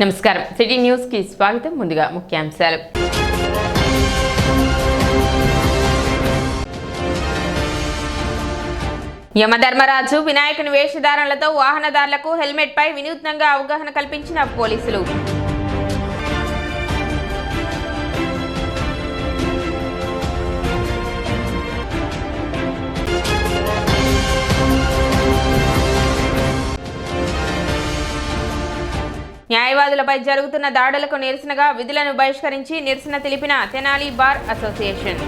నమస్కారం city news కి స్వాగతం. ముందుగా ముఖ్యాంశాలు. యమధర్మరాజు వినాయకుని వేషధారణలతో వాహనదారులకు హెల్మెట్ పై వినూత్నంగా అవగాహన కల్పించిన పోలీసులు. న్యాయవాదులపై జరుగుతున్న దాడులకు నిరసనగా విధులను బహిష్కరించి నిరసన తెలిపిన తెనాలి బార్ అసోసియేషన్.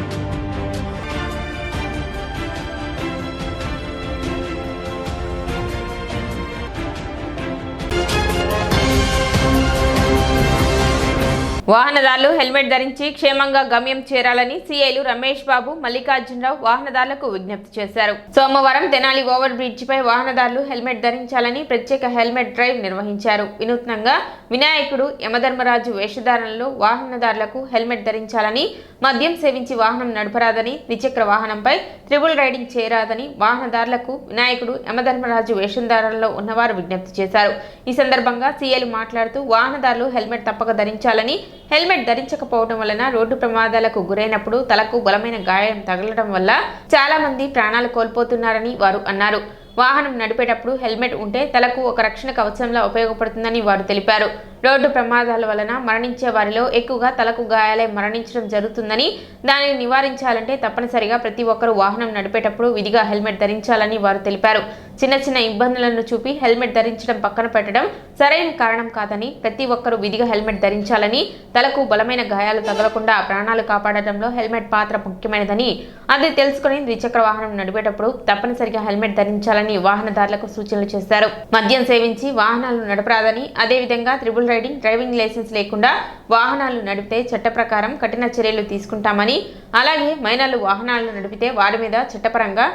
వాహనదారులు హెల్మెట్ ధరించి క్షేమంగా గమ్యం చేరాలని సీఐలు రమేష్ బాబు, మల్లికార్జునరావు వాహనదారులకు విజ్ఞప్తి చేశారు. సోమవారం తెనాలి ఓవర్ బ్రిడ్జి పై వాహనదారులు హెల్మెట్ ధరించాలని ప్రత్యేక హెల్మెట్ డ్రైవ్ నిర్వహించారు. వినూత్నంగా వినాయకుడు యమధర్మరాజు వేషధారణలో వాహనదారులకు హెల్మెట్ ధరించాలని, మద్యం సేవించి వాహనం నడపరాదని, ద్విచక్ర వాహనంపై ట్రిపుల్ రైడింగ్ చేయరాదని వాహనదారులకు వినాయకుడు యమధర్మరాజు వేషధారణలో ఉన్నవారు విజ్ఞప్తి చేశారు. ఈ సందర్భంగా సీఐలు మాట్లాడుతూ వాహనదారులు హెల్మెట్ తప్పక ధరించాలని, హెల్మెట్ ధరించకపోవడం వలన రోడ్డు ప్రమాదాలకు గురైనప్పుడు తలకు బలమైన గాయం తగలడం వల్ల చాలా మంది ప్రాణాలు కోల్పోతున్నారని వారు అన్నారు. వాహనం నడిపేటప్పుడు హెల్మెట్ ఉంటే తలకు ఒక రక్షణ కవచంలా ఉపయోగపడుతుందని వారు తెలిపారు. రోడ్డు ప్రమాదాల వలన మరణించే వారిలో ఎక్కువగా తలకు గాయాలై మరణించడం జరుగుతుందని, దానిని నివారించాలంటే తప్పనిసరిగా ప్రతి ఒక్కరూ వాహనం నడిపేటప్పుడు విధిగా హెల్మెట్ ధరించాలని వారు తెలిపారు. చిన్న చిన్న ఇబ్బందులను చూపి హెల్మెట్ ధరించడం పక్కన పెట్టడం సరైన కారణం కాదని, ప్రతి ఒక్కరూ విధిగా హెల్మెట్ ధరించాలని, తలకు బలమైన గాయాలు తగలకుండా ప్రాణాలు కాపాడటంలో హెల్మెట్ పాత్ర ముఖ్యమైనదని, అది తెలుసుకుని ద్విచక్ర వాహనం నడిపేటప్పుడు తప్పనిసరిగా హెల్మెట్ ధరించాలని వాహనదారులకు సూచనలు చేశారు. మద్యం సేవించి వాహనాలు నడపరాదని, అదేవిధంగా ట్రిపుల్ రైడింగ్, డ్రైవింగ్ లైసెన్స్ లేకుండా వాహనాలు నడిపితే చట్ట ప్రకారం కఠిన చర్యలు తీసుకుంటామని, అలాగే మైనర్లు వాహనాలను నడిపితే వారి మీద చట్టపరంగా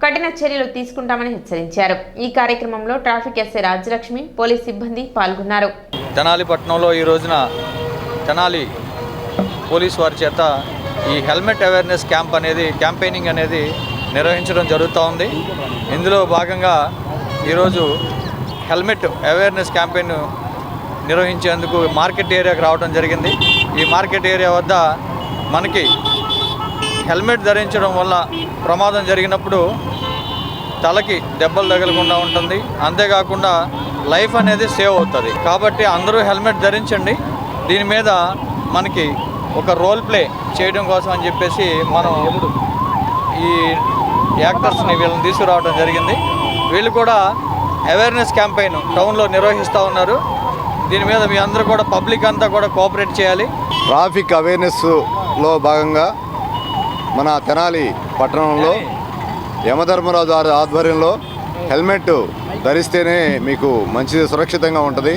కఠిన చర్యలు తీసుకుంటామని హెచ్చరించారు. ఈ కార్యక్రమంలో ట్రాఫిక్ ఎస్ఐ రాజ్యలక్ష్మి, పోలీస్ సిబ్బంది పాల్గొన్నారు. తెనాలి పట్టణంలో ఈ రోజున తెనాలి పోలీస్ వారి చేత ఈ హెల్మెట్ అవేర్నెస్ క్యాంపెయినింగ్ అనేది నిర్వహించడం జరుగుతూ ఉంది. ఇందులో భాగంగా ఈరోజు హెల్మెట్ అవేర్నెస్ క్యాంపెయిన్ నిర్వహించేందుకు మార్కెట్ ఏరియాకి రావడం జరిగింది. ఈ మార్కెట్ ఏరియా వద్ద మనకి హెల్మెట్ ధరించడం వల్ల ప్రమాదం జరిగినప్పుడు తలకి దెబ్బలు తగలకుండా ఉంటుంది, అంతేకాకుండా లైఫ్ అనేది సేవ్ అవుతుంది. కాబట్టి అందరూ హెల్మెట్ ధరించండి. దీని మీద మనకి ఒక రోల్ ప్లే చేయడం కోసం అని చెప్పేసి మనం ఈ యాక్టర్స్ని వీళ్ళని తీసుకురావడం జరిగింది. వీళ్ళు కూడా అవేర్నెస్ క్యాంపెయిన్ టౌన్లో నిర్వహిస్తూ ఉన్నారు. దీని మీద మీ అందరూ కూడా పబ్లిక్ అంతా కూడా కోఆపరేట్ చేయాలి. ట్రాఫిక్ అవేర్నెస్లో భాగంగా మన తెనాలి పట్టణంలో యమధర్మరాజు ఆధ్వర్యంలో హెల్మెట్ ధరిస్తేనే మీకు మంచిది, సురక్షితంగా ఉంటుంది,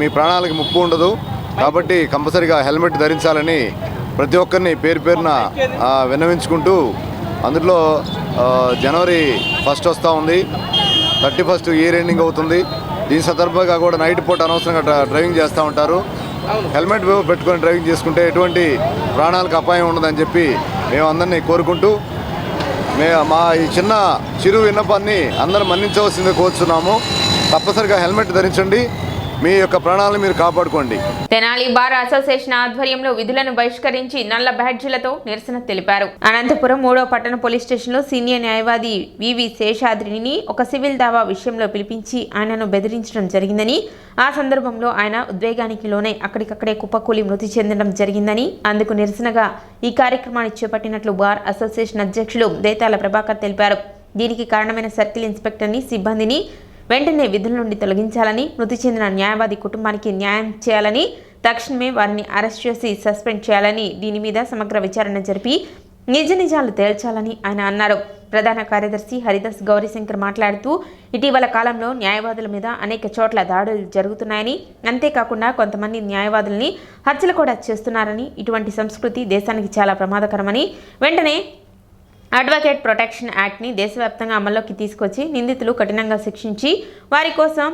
మీ ప్రాణాలకు ముప్పు ఉండదు. కాబట్టి కంపల్సరీగా హెల్మెట్ ధరించాలని ప్రతి ఒక్కరిని పేరు పేరున విన్నవించుకుంటూ, అందులో జనవరి 1 వస్తూ ఉంది, 31 ఇయర్ ఎండింగ్ అవుతుంది. దీని సందర్భంగా కూడా నైట్ పూట అనవసరంగా డ్రైవింగ్ చేస్తూ ఉంటారు. హెల్మెట్ పెట్టుకొని డ్రైవింగ్ చేసుకుంటే ఎటువంటి ప్రాణాలకు అపాయం ఉండదని చెప్పి మేము అందరినీ కోరుకుంటూ మా ఈ చిరు విన్నపాన్ని అందరూ మన్నించవలసిందే కోరుతున్నాము. తప్పనిసరిగా హెల్మెట్ ధరించండి, మీ యొక్క ప్రాణాలను మీరు కాపాడుకోండి. తెనాలి బార్ అసోసియేషన్ ఆధ్వర్యంలో విధులను బహిష్కరించి నల్ల బ్యాడ్జీలతో నిరసన తెలిపారు. అనంతపురం 3వ పట్టణ పోలీస్ స్టేషన్లో సీనియర్ న్యాయవాది వివి శేషాద్రిని ఒక సివిల్ దావా విషయంలో పిలిపించి ఆయనను బెదిరించడం జరిగిందని, ఆ సందర్భంలో ఆయన ఉద్వేగానికి లోనై అక్కడికక్కడే కుప్పకూలి మృతి చెందడం జరిగిందని, అందుకు నిరసనగా ఈ కార్యక్రమాన్ని చేపట్టినట్లు బార్ అసోసియేషన్ అధ్యక్షులు దేతాల ప్రభాకర్ తెలిపారు. దీనికి కారణమైన సర్కిల్ ఇన్స్పెక్టర్ని, సిబ్బందిని వెంటనే విధుల నుండి తొలగించాలని, మృతి చెందిన న్యాయవాది కుటుంబానికి న్యాయం చేయాలని, తక్షణమే వారిని అరెస్ట్ చేసి సస్పెండ్ చేయాలని, దీని మీద సమగ్ర విచారణ జరిపి నిజాలు తేల్చాలని ఆయన అన్నారు. ప్రధాన కార్యదర్శి హరిదాస్ గౌరీశంకర్ మాట్లాడుతూ, ఇటీవల కాలంలో న్యాయవాదుల మీద అనేక చోట్ల దాడులు జరుగుతున్నాయని, అంతేకాకుండా కొంతమంది న్యాయవాదుల్ని హత్యలు కూడా చేస్తున్నారని, ఇటువంటి సంస్కృతి దేశానికి చాలా ప్రమాదకరమని, వెంటనే అడ్వకేట్ ప్రొటెక్షన్ యాక్ట్ని దేశవ్యాప్తంగా అమల్లోకి తీసుకొచ్చి నిందితులు కఠినంగా శిక్షించి వారి కోసం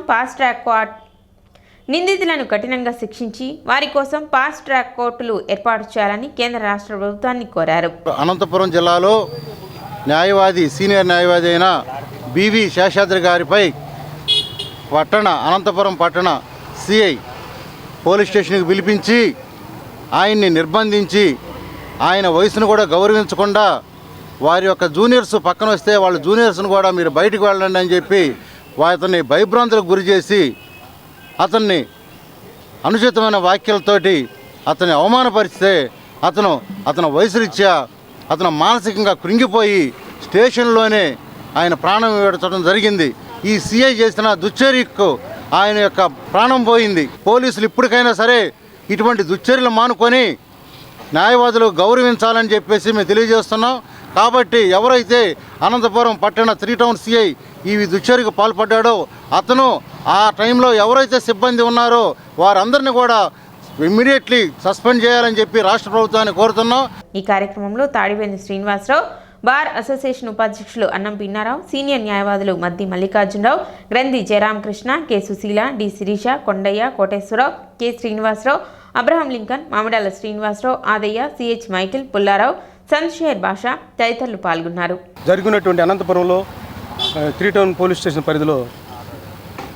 ఫాస్ట్ ట్రాక్ కోర్టులు ఏర్పాటు చేయాలని కేంద్ర రాష్ట్ర ప్రభుత్వాన్ని కోరారు. అనంతపురం జిల్లాలో సీనియర్ న్యాయవాది అయిన బివి శేషాద్రి గారిపై అనంతపురం పట్టణ సిఐ పోలీస్ స్టేషన్కి పిలిపించి ఆయన్ని నిర్బంధించి ఆయన వయసును కూడా గౌరవించకుండా వారి యొక్క జూనియర్స్ పక్కన వస్తే వాళ్ళ జూనియర్స్ను కూడా మీరు బయటకు వెళ్ళండి అని చెప్పి అతన్ని భయభ్రాంతులకు గురి చేసి అతన్ని అనుచితమైన వాక్యాలతోటి అతన్ని అవమానపరిస్తే అతను వయసురీత్యా అతను మానసికంగా కృంగిపోయి స్టేషన్లోనే ఆయన ప్రాణం విడచడం జరిగింది. ఈ సిఐ చేసిన దుశ్చర్యకు ఆయన యొక్క ప్రాణం పోయింది. పోలీసులు ఇప్పటికైనా సరే ఇటువంటి దుశ్చర్యలు మానుకొని న్యాయవాదులు గౌరవించాలని చెప్పేసి మేము తెలియజేస్తున్నాం. కాబట్టి ఎవరైతే అనంతపురం పట్టణ 3 టౌన్ సిఐ ఈ దుశ్చర్యకు పాల్పడ్డాడో అతను ఆ టైంలో ఎవరైతే సిబ్బంది ఉన్నారో వారందరినీ కూడా ఇమ్మీడియట్లీ సస్పెండ్ చేయాలని చెప్పి రాష్ట్ర ప్రభుత్వాన్ని కోరుతున్నాం. ఈ కార్యక్రమంలో తాడివేని శ్రీనివాసరావు, బార్ అసోసియేషన్ ఉపాధ్యక్షులు అన్నం పిన్నారావు, సీనియర్ న్యాయవాదులు Maddi Mallikarjunarao, Granthi Jayaramakrishna, K Sushila, D Sirisha, Kondaiah, Koteswararao, K Srinivasarao, Abraham Lincoln, Mamidala Srinivasarao, Adaiah, CH Michael, Pullarao, Sant Basha తదితరులు పాల్గొన్నారు. జరిగినటువంటి అనంతపురంలో 3 టౌన్ పోలీస్ స్టేషన్ పరిధిలో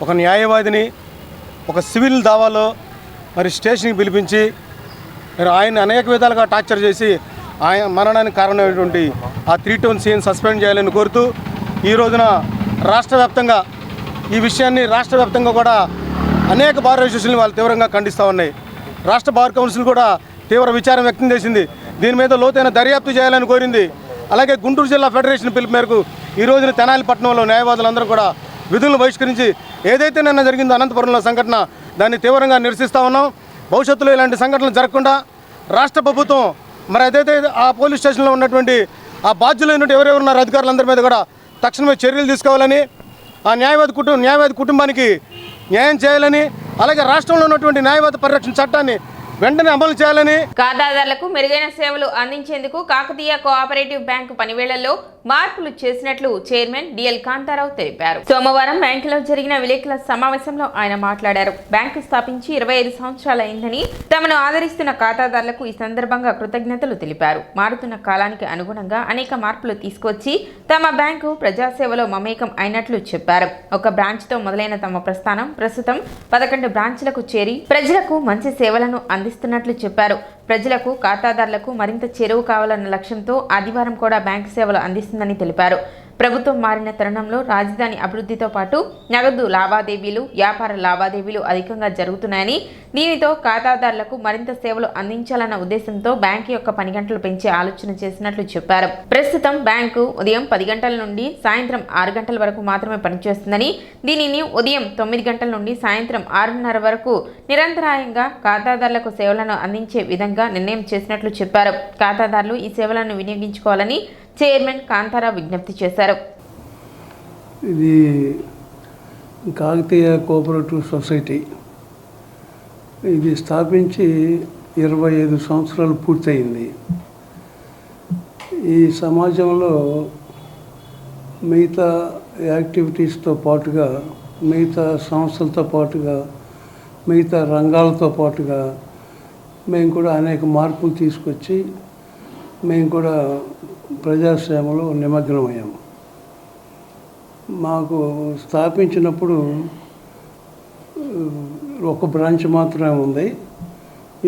ఒక న్యాయవాదిని ఒక సివిల్ దావాలో మరి స్టేషన్కి పిలిపించి మరి ఆయన అనేక విధాలుగా టార్చర్ చేసి ఆయన మరణానికి కారణమైనటువంటి ఆ 3 టౌన్ సీఎం సస్పెండ్ చేయాలని కోరుతూ ఈ రోజున రాష్ట్ర వ్యాప్తంగా ఈ విషయాన్ని కూడా అనేక బార్ అసోసియేషన్లు వాళ్ళు తీవ్రంగా ఖండిస్తూ ఉన్నాయి. రాష్ట్ర బార్ కౌన్సిల్ కూడా తీవ్ర విచారం వ్యక్తం చేసింది. దీని మీద లోతైన దర్యాప్తు చేయాలని కోరింది. అలాగే గుంటూరు జిల్లా ఫెడరేషన్ పిలుపు మేరకు ఈ రోజున తెనాలి పట్టణంలో న్యాయవాదులందరూ కూడా విధులను బహిష్కరించి ఏదైతే నిన్న జరిగిందో అనంతపురంలో సంఘటన దాన్ని తీవ్రంగా నిరసిస్తూ ఉన్నాం. భవిష్యత్తులో ఇలాంటి సంఘటనలు జరగకుండా రాష్ట్ర ప్రభుత్వం మరి అదైతే ఆ పోలీస్ స్టేషన్లో ఉన్నటువంటి ఆ బాధ్యులైనటువంటి ఎవరెవరున్నారు అధికారులందరి మీద కూడా తక్షణమే చర్యలు తీసుకోవాలని, ఆ న్యాయవాది కుటుంబానికి న్యాయం చేయాలని, అలాగే రాష్ట్రంలో ఉన్నటువంటి న్యాయవాద పరిరక్షణ చట్టాన్ని వెంటనే అమలు చేయాలని, ఖాతాదారులకు మెరుగైన సేవలు అందించేందుకు కాకతీయ కోఆపరేటివ్ బ్యాంకు పనివేళల్లో మార్పులు చేసినట్లు చైర్మన్ డిఎల్ కాంతారావు తెలిపారు. సోమవారం బ్యాంకులో జరిగిన విలేకరుల సమావేశంలో ఆయన మాట్లాడారు. బ్యాంకు స్థాపించి 25 సంవత్సరాలైందని, తమను ఆదరిస్తున్న ఖాతాదారులకు ఈ సందర్భంగా కృతజ్ఞతలు తెలిపారు. మారుతున్న కాలానికి అనుగుణంగా అనేక మార్పులు తీసుకొచ్చి తమ బ్యాంకు ప్రజాసేవలో మమేకం అయినట్లు చెప్పారు. ఒక బ్రాంచ్తో మొదలైన తమ ప్రస్థానం ప్రస్తుతం 11 బ్రాంచ్లకు చేరి ప్రజలకు మంచి సేవలను అందిస్తున్నట్లు చెప్పారు. ప్రజలకు ఖాతాదారులకు మరింత చేరువ కావాలన్న లక్ష్యంతో ఆదివారం కూడా బ్యాంకు సేవలు అందిస్తుందని తెలిపారు. ప్రభుత్వం మారిన తరుణంలో రాజధాని అభివృద్ధితో పాటు నగదు లావాదేవీలు, వ్యాపార లావాదేవీలు అధికంగా జరుగుతున్నాయని, దీనితో ఖాతాదారులకు మరింత సేవలు అందించాలన్న ఉద్దేశంతో బ్యాంకు యొక్క పని గంటలు పెంచే ఆలోచన చేసినట్లు చెప్పారు. ప్రస్తుతం బ్యాంకు ఉదయం 10 గంటల నుండి సాయంత్రం 6 గంటల వరకు మాత్రమే పనిచేస్తుందని, దీనిని ఉదయం 9 గంటల నుండి సాయంత్రం 6:30 వరకు నిరంతరాయంగా ఖాతాదారులకు సేవలను అందించే విధంగా నిర్ణయం చేసినట్లు చెప్పారు. ఖాతాదారులు ఈ సేవలను వినియోగించుకోవాలని చైర్మన్ కాంతారావు విజ్ఞప్తి చేశారు. ఇది కాకతీయ కోఆపరేటివ్ సొసైటీ ఇది స్థాపించి 25 సంవత్సరాలు పూర్తయింది. ఈ సమాజంలో మిగతా యాక్టివిటీస్తో పాటుగా, మిగతా సంస్థలతో పాటుగా, మిగతా రంగాలతో పాటుగా మేము కూడా అనేక మార్పులు తీసుకొచ్చి మేము కూడా ప్రజాసేవలో నిమగ్నమయ్యాము. మాకు స్థాపించినప్పుడు ఒక బ్రాంచ్ మాత్రమే ఉంది.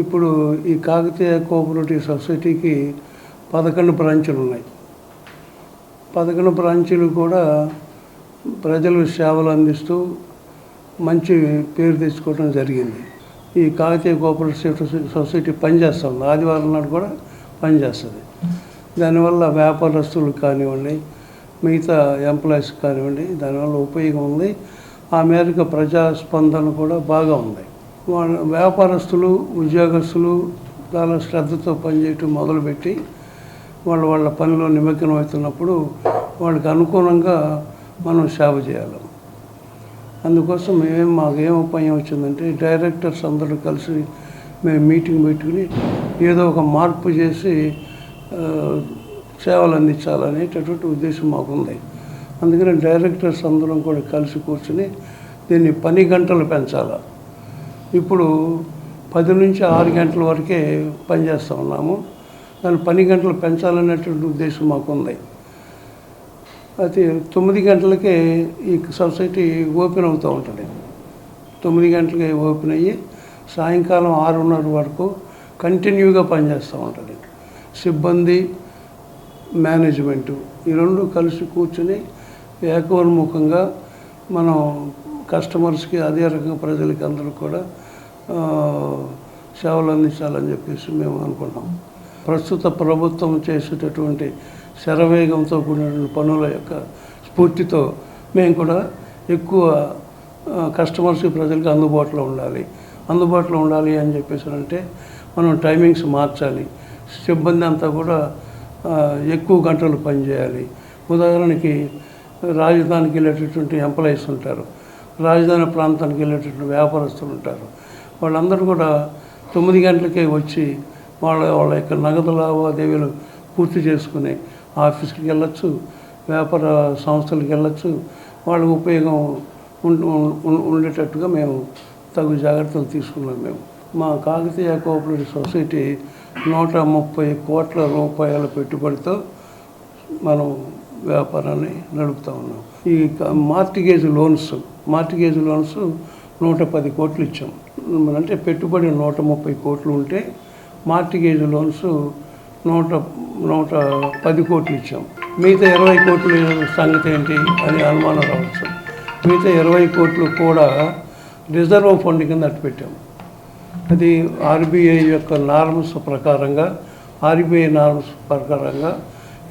ఇప్పుడు ఈ కాకతీయ కోఆపరేటివ్ సొసైటీకి 11 బ్రాంచులు ఉన్నాయి. 11 బ్రాంచీలు కూడా ప్రజలు సేవలు అందిస్తూ మంచి పేరు తెచ్చుకోవడం జరిగింది. ఈ కాకతీయ కోఆపరేటివ్ సొసైటీ పనిచేస్తుంది, ఆదివారం నాడు కూడా పనిచేస్తుంది. దానివల్ల వ్యాపారస్తులకు కానివ్వండి, మిగతా ఎంప్లాయీస్ కానివ్వండి, దానివల్ల ఉపయోగం ఉంది. ఆ మేరకు ప్రజాస్పందన కూడా బాగా ఉంది. వాళ్ళ వ్యాపారస్తులు, ఉద్యోగస్తులు చాలా శ్రద్ధతో పనిచేయటం మొదలుపెట్టి వాళ్ళ పనిలో నిమగ్నం అవుతున్నప్పుడు వాళ్ళకి అనుకూలంగా మనం సేవ చేయాలి. అందుకోసం మాకేం ఉపాయం వచ్చిందంటే, డైరెక్టర్స్ అందరూ కలిసి మేము మీటింగ్ పెట్టుకుని ఏదో ఒక మార్పు చేసి సేవలు అందించాలనేటటువంటి ఉద్దేశం మాకుంది. అందుకని డైరెక్టర్స్ అందరం కూడా కలిసి కూర్చుని దీన్ని పని గంటలు పెంచాలి. ఇప్పుడు 10 నుంచి 6 గంటల వరకే పనిచేస్తూ ఉన్నాము. దాని పని గంటలు పెంచాలనేటువంటి ఉద్దేశం మాకుంది. అయితే 9 గంటలకే ఈ సొసైటీ ఓపెన్ అవుతూ ఉంటుంది. 9 గంటలకే ఓపెన్ అయ్యి సాయంకాలం 6:30 వరకు కంటిన్యూగా పనిచేస్తూ ఉంటుంది. సిబ్బంది, మేనేజ్మెంటు ఈ రెండు కలిసి కూర్చుని ఏకోన్ముఖంగా మనం కస్టమర్స్కి అదే రకంగా ప్రజలకి అందరూ కూడా సేవలు అందించాలని చెప్పేసి మేము అనుకున్నాం. ప్రస్తుత ప్రభుత్వం చేసేటటువంటి శరవేగంతో కూడిన పనుల యొక్క స్ఫూర్తితో మేము కూడా ఎక్కువ కస్టమర్స్కి ప్రజలకు అందుబాటులో ఉండాలి అని చెప్పేసి అంటే మనం టైమింగ్స్ మార్చాలి. సిబ్బంది అంతా కూడా ఎక్కువ గంటలు పనిచేయాలి. ఉదాహరణకి రాజధానికి వెళ్ళేటటువంటి ఎంప్లాయీస్ ఉంటారు, రాజధాని ప్రాంతానికి వెళ్ళేటటువంటి వ్యాపారస్తులు ఉంటారు. వాళ్ళందరూ కూడా 9 గంటలకే వచ్చి వాళ్ళ యొక్క నగదు లావాదేవీలు పూర్తి చేసుకుని ఆఫీస్కి వెళ్ళొచ్చు, వ్యాపార సంస్థలకు వెళ్ళొచ్చు. వాళ్ళకు ఉపయోగం ఉండేటట్టుగా మేము తగు జాగ్రత్తలు తీసుకున్నాం. మేము మా కాకతీయ కోఆపరేటివ్ సొసైటీ 130 కోట్ల రూపాయల పెట్టుబడితో మనం వ్యాపారాన్ని నడుపుతూ ఉన్నాం. ఈ మార్టిగేజ్ లోన్స్ 110 కోట్లు ఇచ్చాం. అంటే పెట్టుబడి 130 కోట్లు ఉంటే మార్టిగేజ్ లోన్స్ 110 కోట్లు ఇచ్చాం. మిగతా 20 కోట్ల సంగతి ఏంటి అని అనుమానం రావచ్చు. మిగతా 20 కోట్లు కూడా రిజర్వ్ ఫండ్ కింద అట్టుపెట్టాం. అది ఆర్బీఐ యొక్క నార్మ్స్ ప్రకారంగా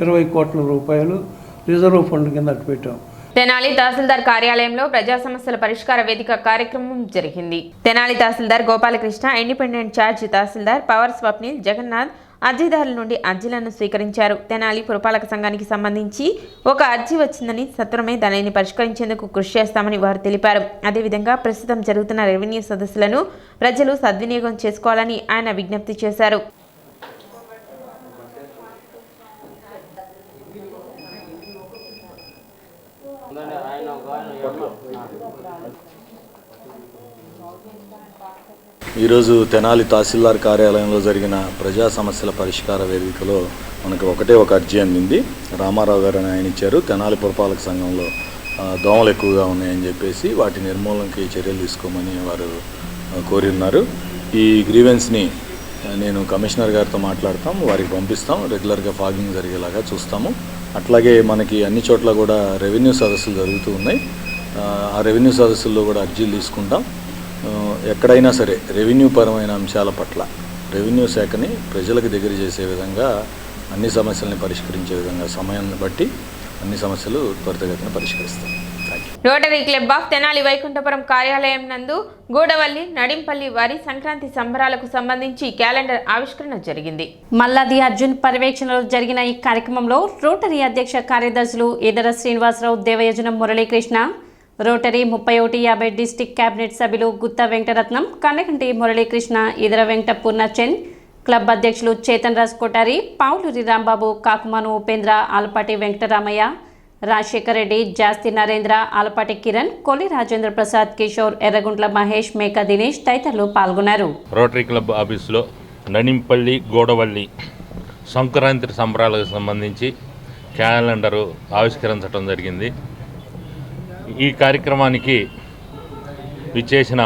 20 కోట్ల రూపాయలు రిజర్వ్ ఫండ్ కింద అట్టుపెట్టాం. తెనాలి తహసీల్దార్ కార్యాలయంలో ప్రజా సమస్యల పరిష్కార వేదిక కార్యక్రమం జరిగింది. తెనాలి తహసీల్దార్ గోపాలకృష్ణ, ఇండిపెండెంట్ ఛార్జ్ తహసీల్దార్ పవర్ స్వప్నిల్, జగన్నాథ్ అర్జీదారుల నుండి అర్జీలను స్వీకరించారు. తెనాలి పురపాలక సంఘానికి సంబంధించి ఒక అర్జీ వచ్చిందని సత్వరమే దానిని పరిష్కరించేందుకు కృషి చేస్తామని వారు తెలిపారు. అదేవిధంగా ప్రస్తుతం జరుగుతున్న రెవెన్యూ సదస్సులను ప్రజలు సద్వినియోగం చేసుకోవాలని ఆయన విజ్ఞప్తి చేశారు. ఈరోజు తెనాలి తహసీల్దార్ కార్యాలయంలో జరిగిన ప్రజా సమస్యల పరిష్కార వేదికలో మనకు ఒక అర్జీ అందింది. రామారావు గారు ఆయన ఇచ్చారు. తెనాలి పురపాలక సంఘంలో దోమలు ఎక్కువగా ఉన్నాయని చెప్పేసి వాటి నిర్మూలనకి చర్యలు తీసుకోమని వారు కోరిన్నారు. ఈ గ్రీవెన్స్ని నేను కమిషనర్ గారితో మాట్లాడతాం, వారికి పంపిస్తాం. రెగ్యులర్గా ఫాగింగ్ జరిగేలాగా చూస్తాము. అట్లాగే మనకి అన్ని చోట్ల కూడా రెవెన్యూ సదస్సులు జరుగుతూ ఉన్నాయి. ఆ రెవెన్యూ సదస్సుల్లో కూడా అర్జీలు తీసుకుంటాం. ఎక్కడైనా సరే రెవెన్యూ పరమైన అంశాల పట్ల రెవెన్యూ శాఖని ప్రజలకు దగ్గర చేసే విధంగా అన్ని సమస్యల్ని పరిష్కరించే విధంగా సమయాన్ని బట్టి అన్ని సమస్యలు త్వరితగతిన పరిష్కరిస్తాం. Rotary Club of Tenali Vaikunthapuram కార్యాలయం నందు గూడవల్లి, నడింపల్లి వారి సంక్రాంతి సంబరాలకు సంబంధించి క్యాలెండర్ ఆవిష్కరణ జరిగింది. మల్లాది అర్జున్ పర్యవేక్షణలో జరిగిన ఈ కార్యక్రమంలో రోటరీ అధ్యక్ష కార్యదర్శులు Edara Srinivasarao, Devayajanam Muralikrishna, Rotary 3150 district cabinet సభ్యులు గుత్తా వెంకటరత్నం, కన్నకంటి మురళీకృష్ణ, ఈదర వెంకట పూర్ణచంద్, క్లబ్ అధ్యక్షులు చేతన్ రాజ్ కోటారి, పావులూరి రాంబాబు, కాకుమాను ఉపేంద్ర, ఆలపాటి వెంకటరామయ్య, రాజశేఖర్ రెడ్డి, జాస్తి నరేంద్ర, ఆలపాటి కిరణ్, కొల్లి రాజేంద్ర ప్రసాద్, కిషోర్, ఎర్రగుంట్ల మహేష్, మేకా దినేష్ తదితరులు పాల్గొన్నారు. రోటరీ క్లబ్ ఆఫీసులో నడింపల్లి, గోడవల్లి సంక్రాంతి సంబరాలకు సంబంధించి క్యాలెండరు ఆవిష్కరించడం జరిగింది. ఈ కార్యక్రమానికి విచ్చేసిన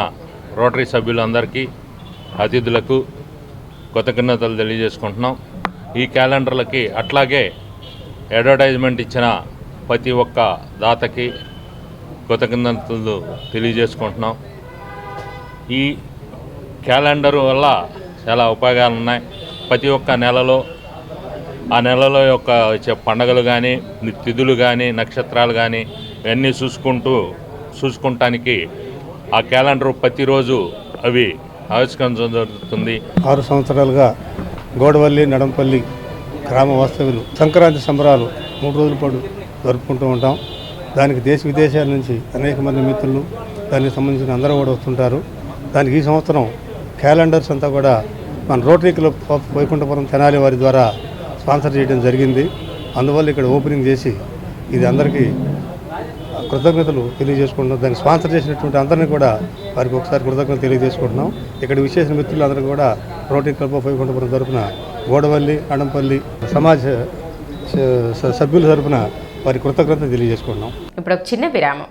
రోటరీ సభ్యులందరికీ, అతిథులకు కృతజ్ఞతలు తెలియజేసుకుంటున్నాం. ఈ క్యాలెండర్లకి అట్లాగే అడ్వర్టైజ్మెంట్ ఇచ్చిన ప్రతి ఒక్క దాతకి కృతజ్ఞతలు తెలియజేసుకుంటున్నాం. ఈ క్యాలెండర్ వల్ల చాలా ఉపయోగాలు ఉన్నాయి. ప్రతి ఒక్క నెలలో ఆ నెలలో యొక్క వచ్చే పండుగలు కానీ, తిథులు కానీ, నక్షత్రాలు కానీ ఇవన్నీ చూసుకుంటానికి ఆ క్యాలెండర్ ప్రతిరోజు అవి ఆవిష్కరించడం జరుగుతుంది. 6 సంవత్సరాలుగా గోడవల్లి, నడంపల్లి గ్రామ వాస్తవ్యులు సంక్రాంతి సంబరాలు 3 రోజుల పాటు జరుపుకుంటూ ఉంటాం. దానికి దేశ విదేశాల నుంచి అనేక మంది మిత్రులు, దానికి సంబంధించిన అందరూ కూడా వస్తుంటారు. దానికి ఈ సంవత్సరం క్యాలెండర్స్ అంతా కూడా మన rotary Club of Vaikunthapuram Tenali వారి ద్వారా స్పాన్సర్ చేయడం జరిగింది. అందువల్ల ఇక్కడ ఓపెనింగ్ చేసి ఇది అందరికీ కృతజ్ఞతలు తెలియజేసుకుంటున్నాం. దాన్ని స్పాన్సర్ చేసినటువంటి అందరినీ కూడా వారికి ఒకసారి కృతజ్ఞతలు తెలియజేసుకుంటున్నాం. ఇక్కడ విశేష మిత్రులందరూ కూడా రోటరీ క్లబ్ ఆఫ్ వైకుంఠపురం తరఫున, గోడవల్లి, అడంపల్లి సమాజ సభ్యుల తరఫున వారి కృతజ్ఞతలు తెలియజేసుకుంటున్నాం. ఇప్పుడు ఒక చిన్న విరామం.